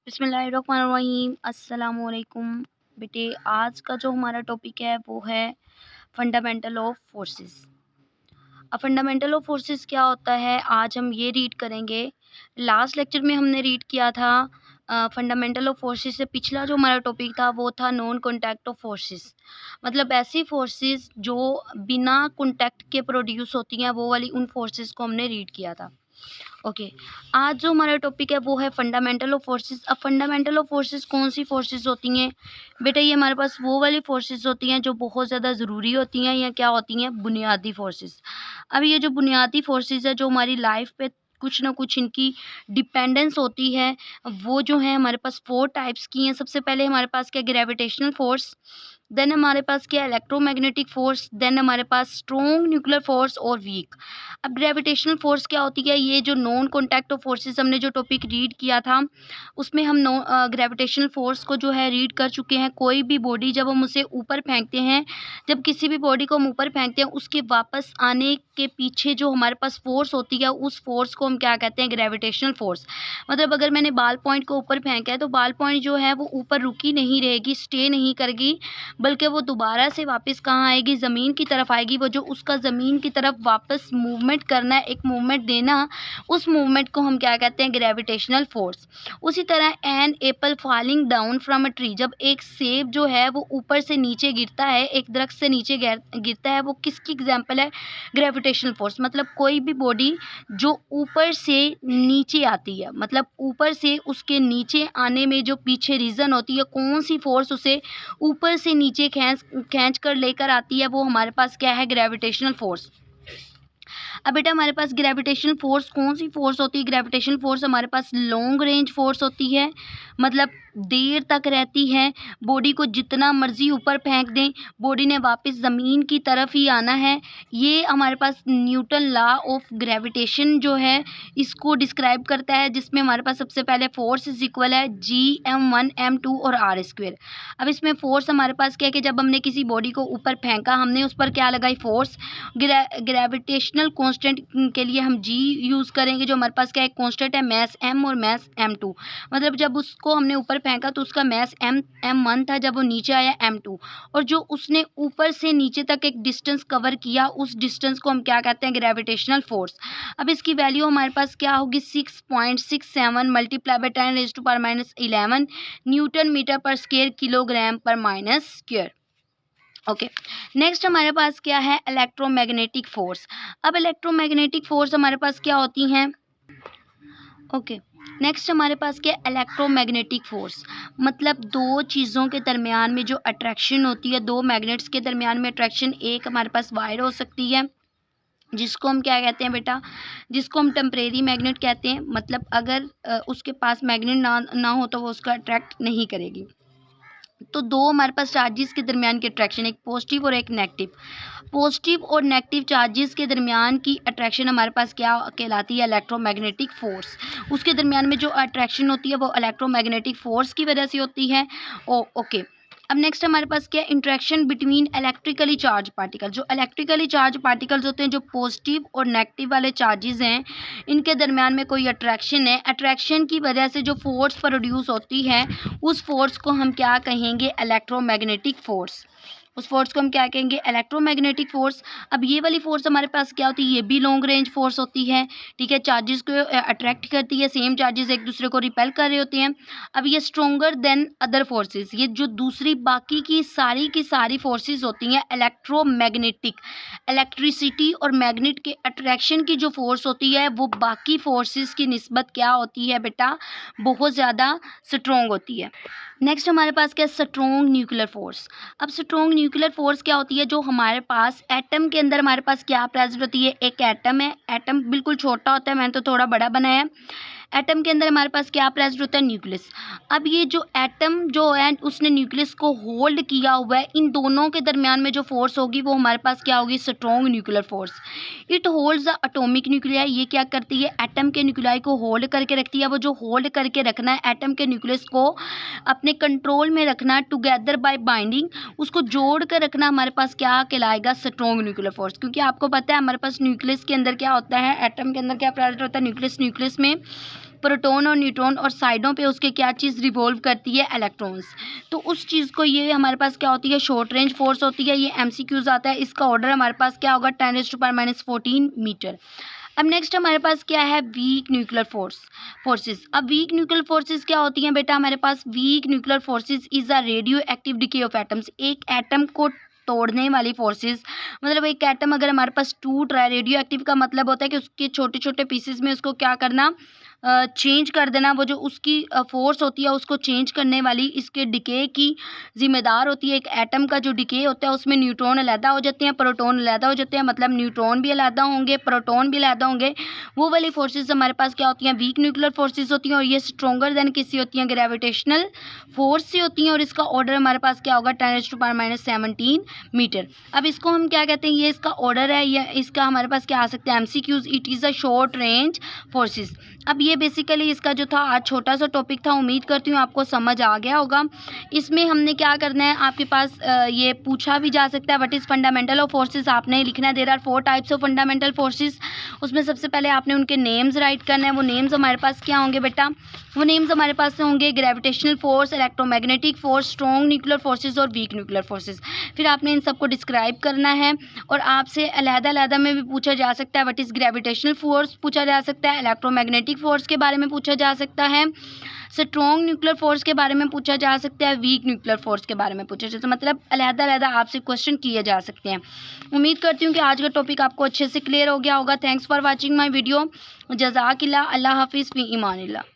बिस्मिल्लाहिर्रहमानिर्रहीम अस्सलामुअलैकुम। बेटे, आज का जो हमारा टॉपिक है वो है फंडामेंटल ऑफ फोर्सेस। अब फंडामेंटल ऑफ फोर्सेस क्या होता है, आज हम ये रीड करेंगे। लास्ट लेक्चर में हमने रीड किया था फंडामेंटल ऑफ फोर्सेस से पिछला जो हमारा टॉपिक था वो था नॉन कॉन्टैक्ट ऑफ फोर्सेस। मतलब ऐसी फोर्सेस जो बिना कॉन्टैक्ट के प्रोड्यूस होती हैं, वो वाली उन फोर्सेस को हमने रीड किया था। ओके, आज जो हमारा टॉपिक है वो है फंडामेंटल ऑफ फोर्सेस। अब फंडामेंटल ऑफ फोर्सेस कौन सी फोर्सेस होती हैं बेटा? ये हमारे पास वो वाली फोर्सेस होती हैं जो बहुत ज़्यादा ज़रूरी होती हैं, या क्या होती हैं, बुनियादी फोर्सेस। अब ये जो बुनियादी फोर्सेस है जो हमारी लाइफ पे कुछ ना कुछ इनकी डिपेंडेंस होती है, वो जो है हमारे पास 4 टाइप्स की हैं। सबसे पहले हमारे पास क्या, ग्रेविटेशनल फोर्स, देन हमारे पास क्या, इलेक्ट्रोमैग्नेटिक फोर्स, देन हमारे पास स्ट्रॉन्ग न्यूक्लियर फोर्स और वीक। अब ग्रेविटेशनल फोर्स क्या होती है? ये जो नॉन कॉन्टैक्ट ऑफ फोर्सेस हमने जो टॉपिक रीड किया था उसमें हम ग्रेविटेशनल फोर्स को जो है रीड कर चुके हैं। कोई भी बॉडी जब हम उसे ऊपर फेंकते हैं, जब किसी भी बॉडी को हम ऊपर फेंकते हैं, उसके वापस आने के पीछे जो हमारे पास फोर्स होती है उस फोर्स को हम क्या कहते हैं, ग्रेविटेशनल फोर्स। मतलब अगर मैंने बाल पॉइंट को ऊपर फेंका है तो बाल पॉइंट जो है वो ऊपर रुकी नहीं रहेगी, स्टे नहीं करेगी, बल्कि वो दोबारा से वापस कहाँ आएगी, ज़मीन की तरफ आएगी। वो जो उसका ज़मीन की तरफ वापस मूवमेंट करना है, एक मूवमेंट देना, उस मूवमेंट को हम क्या कहते हैं, ग्रेविटेशनल फोर्स। उसी तरह an apple falling down from a tree, जब एक सेब जो है वो ऊपर से नीचे गिरता है, एक दरख्त से नीचे गिरता है, वो किसकी एग्जाम्पल है, ग्रेविटेशनल फोर्स। मतलब कोई भी बॉडी जो ऊपर से नीचे आती है, मतलब ऊपर से उसके नीचे आने में जो पीछे रीज़न होती है, कौन सी फोर्स उसे ऊपर से नीचे खींच कर लेकर आती है, वो हमारे पास क्या है, ग्रेविटेशनल फोर्स। अब बेटा हमारे पास ग्रेविटेशनल फोर्स कौन सी फोर्स होती है? ग्रेविटेशनल फोर्स हमारे पास लॉन्ग रेंज फोर्स होती है, मतलब देर तक रहती है। बॉडी को जितना मर्जी ऊपर फेंक दें, बॉडी ने वापस ज़मीन की तरफ ही आना है। ये हमारे पास न्यूटन लॉ ऑफ ग्रेविटेशन जो है इसको डिस्क्राइब करता है, जिसमें हमारे पास सबसे पहले फोर्स इज इक्वल है G(m1 m2 और r²। अब इसमें फोर्स हमारे पास क्या है कि जब हमने किसी बॉडी को ऊपर फेंका, हमने उस पर क्या लगाई, फोर्स। ग्रेविटेशनल कांस्टेंट के लिए हम G यूज़ करेंगे, जो हमारे पास क्या है, कांस्टेंट है, मास m और मास m2। मतलब जब उसको हमने ऊपर फेंका तो उसका मास m1 था, जब वो नीचे आया m2, और जो उसने ऊपर से नीचे तक एक डिस्टेंस कवर किया, उस डिस्टेंस को हम क्या कहते हैं, ग्रेविटेशनल फोर्स। अब इसकी वैल्यू हमारे पास क्या होगी, 6.67 मल्टीप्लाई बाय 10⁻⁻11 न्यूटन मीटर पर स्क्वायर किलोग्राम पर माइनस स्क्वायर। ओके, नेक्स्ट हमारे पास क्या है, इलेक्ट्रोमैग्नेटिक फोर्स। अब इलेक्ट्रोमैग्नेटिक फोर्स हमारे पास क्या होती हैं, ओके, नेक्स्ट हमारे पास क्या, इलेक्ट्रोमैग्नेटिक फोर्स। मतलब दो चीज़ों के दरमियान में जो अट्रैक्शन होती है, दो मैग्नेट्स के दरमियान में अट्रैक्शन, एक हमारे पास वायर हो सकती है जिसको हम क्या कहते हैं बेटा, जिसको हम टेम्परेरी मैग्नेट कहते हैं। मतलब अगर उसके पास मैग्नेट ना हो तो वो उसको अट्रैक्ट नहीं करेगी। तो दो हमारे पास चार्जेस के दरमियान की अट्रैक्शन, एक पॉजिटिव और एक नेगेटिव। पॉजिटिव और नेगेटिव चार्जेस के दरमियान की अट्रैक्शन हमारे पास क्या कहलाती है, इलेक्ट्रोमैग्नेटिक फोर्स। उसके दरमियान में जो अट्रैक्शन होती है वो इलेक्ट्रोमैग्नेटिक फोर्स की वजह से होती है। ओके, अब नेक्स्ट हमारे पास क्या, interaction between electrically charge particle. जो इलेक्ट्रिकली चार्ज पार्टिकल्स होते हैं, जो पॉजिटिव और नेगेटिव वाले चार्जेस हैं, इनके दरमियान में कोई अट्रैक्शन है, अट्रैक्शन की वजह से जो फोर्स प्रोड्यूस होती है उस फोर्स को हम क्या कहेंगे, इलेक्ट्रोमैग्नेटिक फोर्स। उस फोर्स को हम क्या कहेंगे, इलेक्ट्रोमैग्नेटिक फोर्स। अब ये वाली फोर्स हमारे पास क्या होती है, ये भी लॉन्ग रेंज फोर्स होती है, ठीक है, चार्जेस को अट्रैक्ट करती है, सेम चार्जेस एक दूसरे को रिपेल कर रहे होते हैं। अब ये स्ट्रोंगर देन अदर फोर्सेस, ये जो दूसरी बाकी की सारी फोर्सेस होती हैं इलेक्ट्रोमैग्नेटिक, इलेक्ट्रिसिटी और मैग्नेट के अट्रैक्शन की जो फोर्स होती है वो बाकी फोर्सेस की निस्बत क्या होती है बेटा, बहुत ज़्यादा स्ट्रोंग होती है। नेक्स्ट हमारे पास क्या, स्ट्रॉन्ग न्यूक्लियर फोर्स। अब स्ट्रॉन्ग न्यूक्लियर फोर्स क्या होती है, जो हमारे पास एटम के अंदर हमारे पास क्या प्रेजेंट होती है, एक एटम है, एटम बिल्कुल छोटा होता है, मैंने तो थोड़ा बड़ा बनाया है। एटम के अंदर हमारे पास क्या प्रेजेंट होता है, न्यूक्लियस। अब ये जो एटम जो है उसने न्यूक्लियस को होल्ड किया हुआ है, इन दोनों के दरमियान में जो फोर्स होगी वो हमारे पास क्या होगी, strong nuclear force. It holds the atomic nuclei, ये क्या करती है, एटम के न्यूक्लियाई को होल्ड करके रखती है। वो जो होल्ड करके रखना है एटम के न्यूक्लियस को, अपने कंट्रोल में रखना, टुगेदर बाय बाइंडिंग, उसको जोड़ कर रखना, हमारे पास क्या कहलाएगा, स्ट्रॉन्ग न्यूक्लियर फोर्स। क्योंकि आपको पता है हमारे पास न्यूक्लियस के अंदर क्या होता है, एटम के अंदर क्या प्रेजेंट होता है, न्यूक्लियस में प्रोटॉन और न्यूट्रॉन और साइडों पे उसके क्या चीज़ रिवॉल्व करती है, इलेक्ट्रॉन्स। तो उस चीज़ को ये हमारे पास क्या होती है, शॉर्ट रेंज फोर्स होती है। ये MCQs आता है, इसका ऑर्डर हमारे पास क्या होगा, 10⁻⁻14 मीटर। अब नेक्स्ट हमारे पास क्या है, वीक न्यूक्लियर फोर्सेस। अब वीक न्यूक्लियर फोर्सेस क्या होती हैं बेटा, हमारे पास weak nuclear forces is a radioactive decay of atoms. एक एटम को तोड़ने वाली फोर्सेस, मतलब एक एटम अगर हमारे पास टूट रहा है, रेडियो एक्टिव का मतलब होता है कि उसके छोटे छोटे पीसेस में उसको क्या करना, चेंज कर देना। वो जो उसकी फोर्स होती है उसको चेंज करने वाली, इसके डिके की जिम्मेदार होती है। एक एटम का जो डिके होता है उसमें न्यूट्रॉन अलहदा हो जाते हैं, प्रोटॉन अलहदा हो जाते हैं, मतलब न्यूट्रॉन भी अलहदा होंगे, प्रोटॉन भी अलहदा होंगे। वो वाली फोर्सेस हमारे पास क्या होती हैं, वीक न्यूक्लियर फोर्सेस होती हैं। और ये स्ट्रॉन्गर देन किससे होती हैं, ग्रेविटेशनल फोर्स से होती हैं। और इसका ऑर्डर हमारे पास क्या होगा, 10⁻⁻17 मीटर। अब इसको हम क्या कहते हैं, ये इसका ऑर्डर है, या इसका हमारे पास क्या आ सकता है, MCQs। It is a short range forces. अब ये बेसिकली इसका जो था आज छोटा सा टॉपिक था, उम्मीद करती हूँ आपको समझ आ गया होगा। इसमें हमने क्या करना है, आपके पास ये पूछा भी जा सकता है, what is fundamental of forces. आपने लिखना है, there are 4 types of fundamental forces. उसमें सबसे पहले आपने उनके नेम्स राइट करना है। वो नेम्स हमारे पास क्या होंगे बेटा, वो नेम्स हमारे पास होंगे gravitational force, electromagnetic force, strong nuclear forces और वीक न्यूक्लियर फोर्सेस। फिर आपने इन सबको डिस्क्राइब करना है। और आपसे अलहदा में भी पूछा जा सकता है, व्हाट इज़ ग्रेविटेशनल फोर्स पूछा जा सकता है, इलेक्ट्रोमैग्नेटिक फोर्स के बारे में पूछा जा सकता है, स्ट्रॉन्ग न्यूक्लियर फोर्स के बारे में पूछा जा सकता है, वीक न्यूक्लियर फोर्स के बारे में पूछा जा सकता है। मतलब अलहदा आपसे क्वेश्चन किए जा सकते हैं। उम्मीद करती हूँ कि आज का टॉपिक आपको अच्छे से क्लियर हो गया होगा। Thanks for watching my video. जज़ाकिल्लाह। अल्लाह हाफिज़, फ़ी ईमानिल्लाह।